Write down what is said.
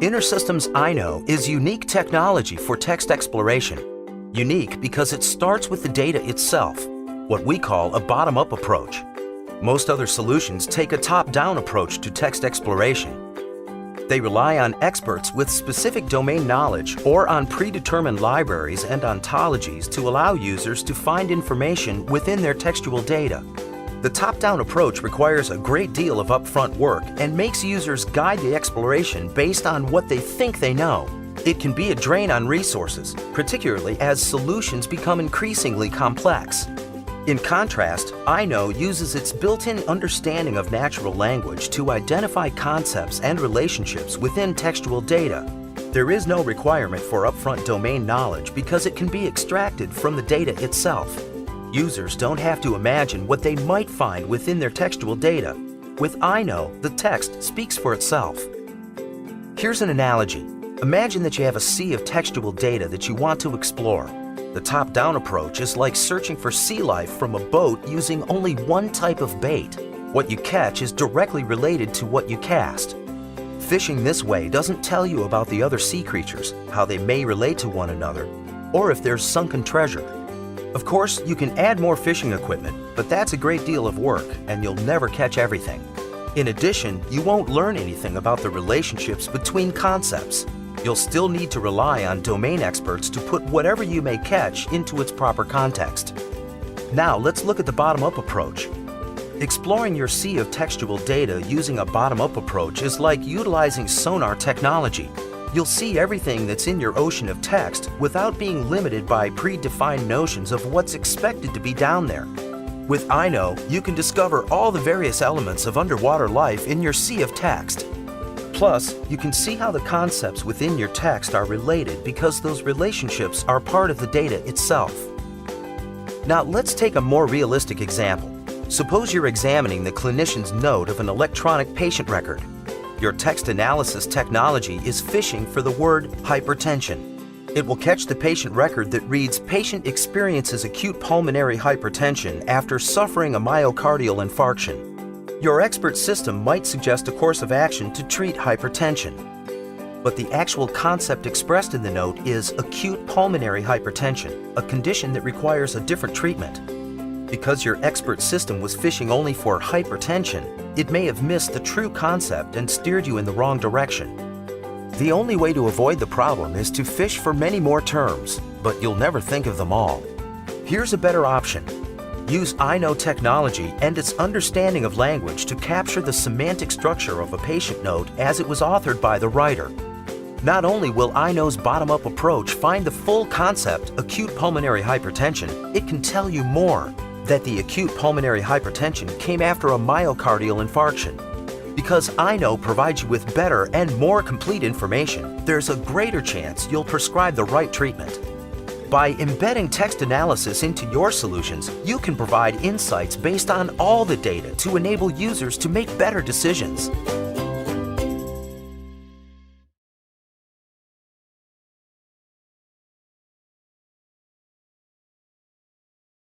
InterSystems iKnow is unique technology for text exploration. Unique because it starts with the data itself, what we call a bottom-up approach. Most other solutions take a top-down approach to text exploration. They rely on experts with specific domain knowledge or on predetermined libraries and ontologies to allow users to find information within their textual data. The top-down approach requires a great deal of upfront work and makes users guide the exploration based on what they think they know. It can be a drain on resources, particularly as solutions become increasingly complex. In contrast, iKnow uses its built-in understanding of natural language to identify concepts and relationships within textual data. There is no requirement for upfront domain knowledge because it can be extracted from the data itself. Users don't have to imagine what they might find within their textual data. With iKnow, the text speaks for itself. Here's an analogy. Imagine that you have a sea of textual data that you want to explore. The top-down approach is like searching for sea life from a boat using only one type of bait. What you catch is directly related to what you cast. Fishing this way doesn't tell you about the other sea creatures, how they may relate to one another, or if there's sunken treasure. Of course, you can add more fishing equipment, but that's a great deal of work and you'll never catch everything. In addition, you won't learn anything about the relationships between concepts. You'll still need to rely on domain experts to put whatever you may catch into its proper context. Now let's look at the bottom-up approach. Exploring your sea of textual data using a bottom-up approach is like utilizing sonar technology. You'll see everything that's in your ocean of text without being limited by predefined notions of what's expected to be down there. With iKnow, you can discover all the various elements of underwater life in your sea of text. Plus, you can see how the concepts within your text are related because those relationships are part of the data itself. Now let's take a more realistic example. Suppose you're examining the clinician's note of an electronic patient record. Your text analysis technology is fishing for the word hypertension. It will catch the patient record that reads, "Patient experiences acute pulmonary hypertension after suffering a myocardial infarction." Your expert system might suggest a course of action to treat hypertension. But the actual concept expressed in the note is acute pulmonary hypertension, a condition that requires a different treatment. Because your expert system was fishing only for hypertension, it may have missed the true concept and steered you in the wrong direction. The only way to avoid the problem is to fish for many more terms, but you'll never think of them all. Here's a better option. Use iKnow technology and its understanding of language to capture the semantic structure of a patient note as it was authored by the writer. Not only will iKnow's bottom-up approach find the full concept, acute pulmonary hypertension, it can tell you more, that the acute pulmonary hypertension came after a myocardial infarction. Because iKnow provides you with better and more complete information, there's a greater chance you'll prescribe the right treatment. By embedding text analysis into your solutions, you can provide insights based on all the data to enable users to make better decisions.